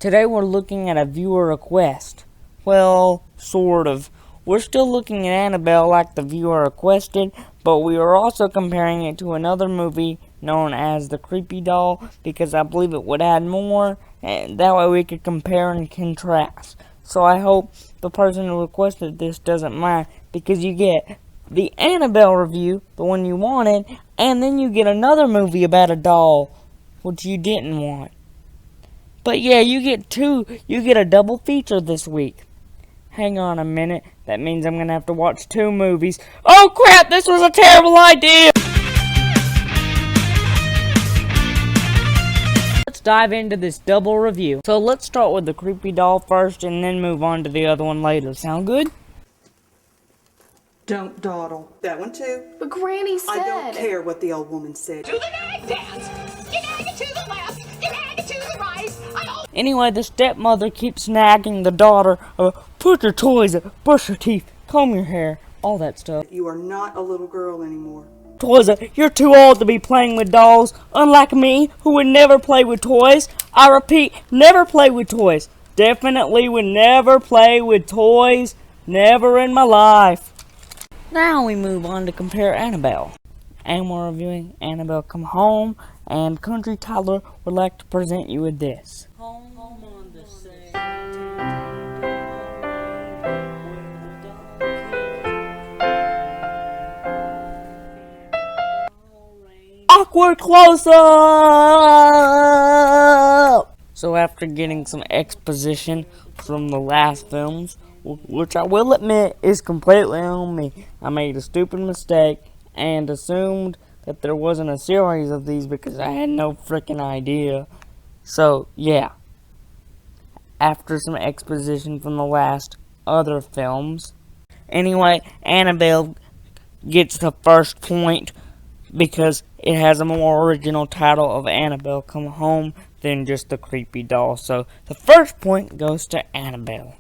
Today we're looking at a viewer request. Well, sort of. We're still looking at Annabelle like the viewer requested, but we are also comparing it to another movie known as The Creepy Doll because I believe it would add more, and that way we could compare and contrast. So I hope the person who requested this doesn't mind, because you get the Annabelle review, the one you wanted, and then you get another movie about a doll, which you didn't want. But yeah, you get a double feature this week. Hang on a minute, that means I'm gonna have to watch 2 movies. Oh crap, this was a terrible idea! Let's dive into this double review. So let's start with the creepy doll first and then move on to the other one later. Sound good? Don't dawdle. That one too. But Granny said... I don't care what the old woman said. To the nag dance! You nag it to the left, you nag it to the right. Anyway, the stepmother keeps nagging the daughter, put your toys up, brush your teeth, comb your hair, all that stuff. You are not a little girl anymore. Toys, you're too old to be playing with dolls, unlike me, who would never play with toys. I repeat, never play with toys. Definitely would never play with toys, never in my life. Now we move on to compare Annabelle. And we're reviewing Annabelle Come Home, and Country Tyler would like to present you with this. Home on the same awkward close-up! So after getting some exposition from the last films, which I will admit is completely on me, I made a stupid mistake and assumed that there wasn't a series of these because I had no freaking idea. So, yeah. After some exposition from the last other films. Anyway, Annabelle gets the first point because it has a more original title of Annabelle Come Home than just The Creepy Doll. So, the first point goes to Annabelle.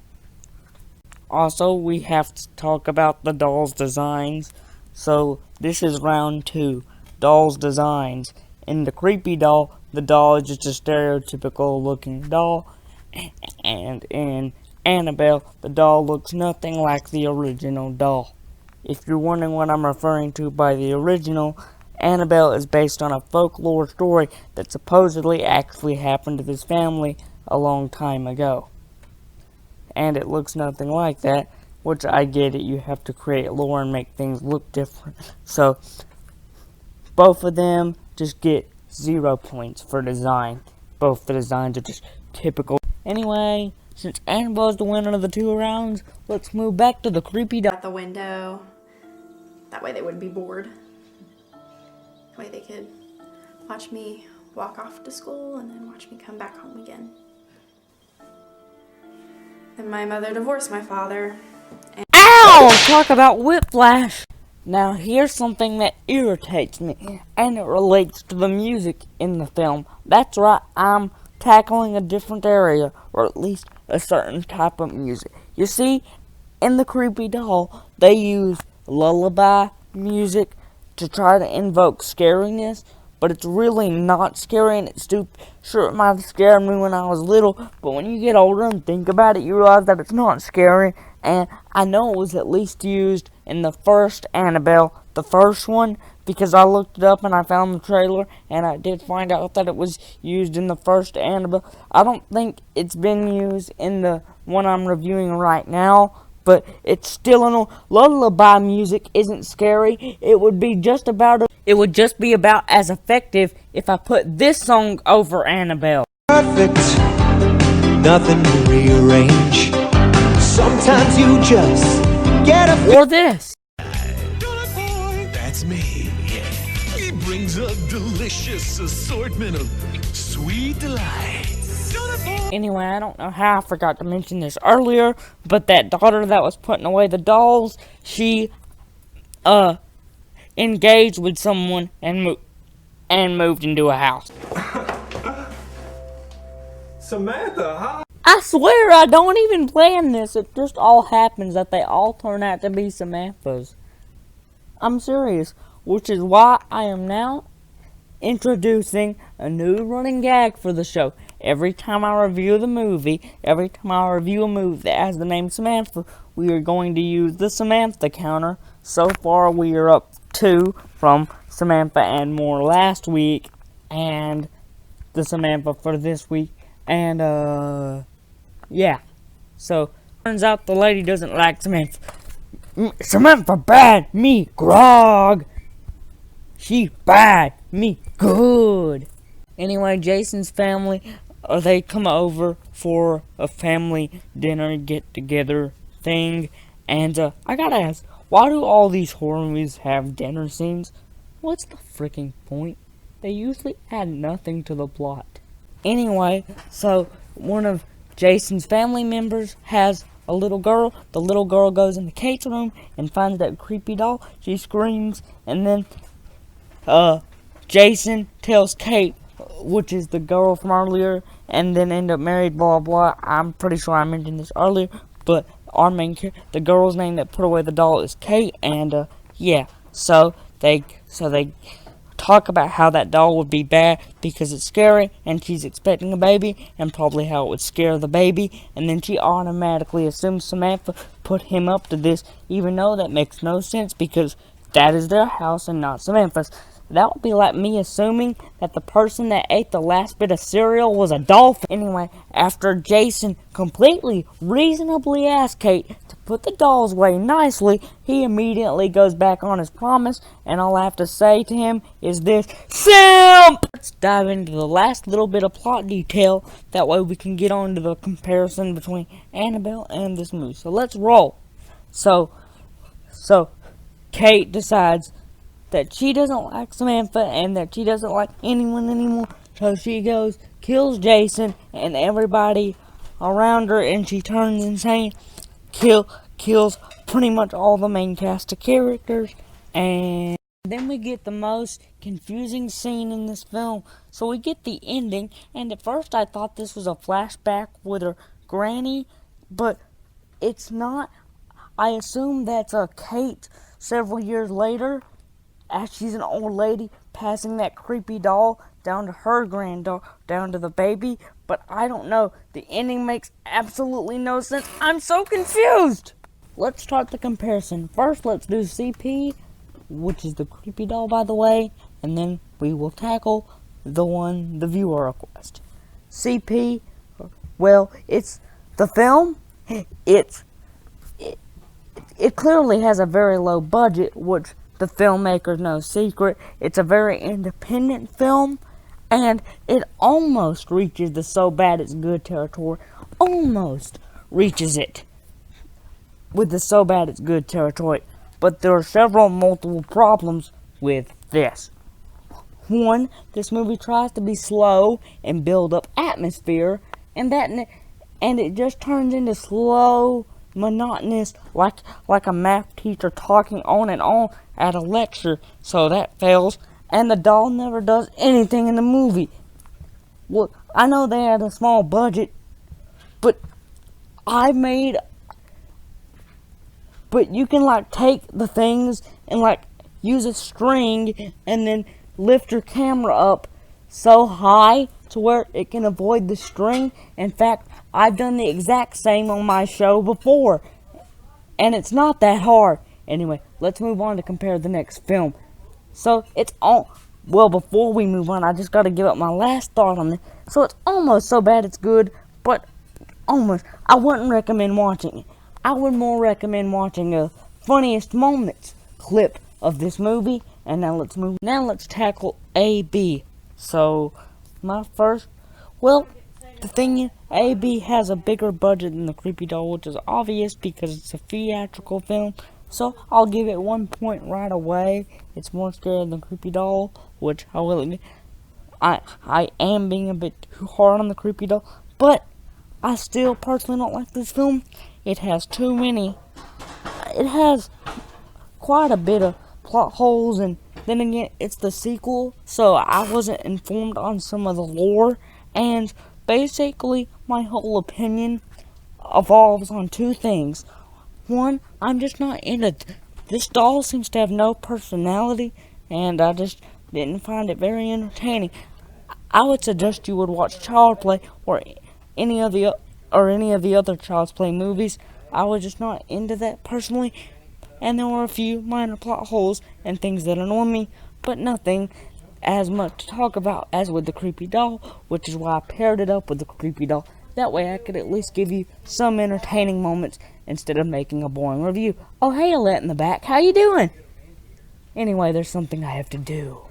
Also, we have to talk about the doll's designs. So, this is round 2. Doll's designs. In The Creepy Doll, the doll is just a stereotypical looking doll. And in Annabelle, the doll looks nothing like the original doll. If you're wondering what I'm referring to by the original, Annabelle is based on a folklore story that supposedly actually happened to this family a long time ago. And it looks nothing like that, which I get it, you have to create lore and make things look different. So, both of them just get 0 points for design. Both the designs are just typical. Anyway, since Annabelle is the winner of the 2 rounds, let's move back to the creepy doll. At the window. That way they wouldn't be bored. That way they could watch me walk off to school and then watch me come back home again. And my mother divorced my father. Ow! Talk about whiplash! Now here's something that irritates me, and it relates to the music in the film. That's right, I'm tackling a different area, or at least a certain type of music. You see, in The Creepy Doll, they use lullaby music to try to invoke scariness, but it's really not scary, and it's stupid. Sure, it might have scared me when I was little, but when you get older and think about it, you realize that it's not scary. And I know it was at least used in the first Annabelle, the first one, because I looked it up and I found the trailer, and I did find out that it was used in the first Annabelle. I don't think it's been used in the one I'm reviewing right now, but it's still in a lullaby music isn't scary. It would just be about as effective if I put this song over Annabelle. Perfect, nothing to rearrange. Sometimes you just get a... Or this. That's me. He brings a delicious assortment of sweet delights. Anyway, I don't know how I forgot to mention this earlier, but that daughter that was putting away the dolls, she engaged with someone and moved into a house. Samantha, huh? I swear I don't even plan this. It just all happens that they all turn out to be Samanthas. I'm serious, which is why I am now introducing a new running gag for the show. every time I review a movie that has the name Samantha, we are going to use the Samantha counter. So far, we are up 2 from Samantha and More last week, and the Samantha for this week, and, yeah. So, turns out the lady doesn't like Samantha. Samantha bad, me grog. She bad, me good. Anyway, Jason's family, they come over for a family dinner get-together thing. And, I gotta ask, why do all these horror movies have dinner scenes? What's the freaking point? They usually add nothing to the plot. Anyway, so one of Jason's family members has a little girl. The little girl goes into Kate's room and finds that creepy doll. She screams, and then Jason tells Kate, which is the girl from earlier, and then end up married, blah, blah. I'm pretty sure I mentioned this earlier, but our main character, the girl's name that put away the doll is Kate, and, yeah. So they talk about how that doll would be bad because it's scary, and she's expecting a baby, and probably how it would scare the baby, and then she automatically assumes Samantha put him up to this, even though that makes no sense because that is their house and not Samantha's. That would be like me assuming that the person that ate the last bit of cereal was a dolphin. Anyway, after Jason completely reasonably asked Kate to put the dolls away nicely, he immediately goes back on his promise, and all I have to say to him is this: simp! Let's dive into the last little bit of plot detail, that way we can get on to the comparison between Annabelle and this movie. So let's roll. So Kate decides that she doesn't like Samantha and that she doesn't like anyone anymore. So she goes, kills Jason and everybody around her, and she turns insane. Kills pretty much all the main cast of characters. And then we get the most confusing scene in this film. So we get the ending, and at first I thought this was a flashback with her granny, but it's not. I assume that's a Kate several years later, as she's an old lady, passing that creepy doll down to her granddaughter, down to the baby, but I don't know. The ending makes absolutely no sense. I'm so confused! Let's start the comparison. First, let's do CP, which is the creepy doll, by the way, and then we will tackle the viewer request. CP, well, it's the film. It clearly has a very low budget, which the filmmaker's no secret. It's a very independent film, and it almost reaches the so bad it's good territory. Almost reaches it with the so bad it's good territory. But there are multiple problems with this. One, this movie tries to be slow and build up atmosphere, and it just turns into slow, monotonous, like a math teacher talking on and on at a lecture, so that fails. And the doll never does anything in the movie. Well, I know they had a small budget, but you can take the things and use a string and then lift your camera up so high to where it can avoid the string. In fact, I've done the exact same on my show before, and it's not that hard. Anyway, let's move on to compare the next film. So, before we move on, I just gotta give up my last thought on this. So, it's almost so bad it's good, but almost. I wouldn't recommend watching it. I would more recommend watching a funniest moments clip of this movie. And now let's tackle AB. So, the thing is, AB has a bigger budget than the Creepy Doll, which is obvious because it's a theatrical film. So, I'll give it 1 point right away. It's more scary than Creepy Doll, which I will admit, I am being a bit too hard on the Creepy Doll, but I still personally don't like this film. It has quite a bit of plot holes, and then again, it's the sequel, so I wasn't informed on some of the lore, and basically, my whole opinion evolves on two things. One, I'm just not into this doll seems to have no personality, and I just didn't find it very entertaining. I would suggest you would watch Child Play or any of the other Child's Play movies. I was just not into that personally, and there were a few minor plot holes and things that annoy me, but nothing as much to talk about as with the creepy doll, which is why I paired it up with the creepy doll. That way I could at least give you some entertaining moments instead of making a boring review. Oh, hey, Alette in the back, how you doing? Anyway, there's something I have to do.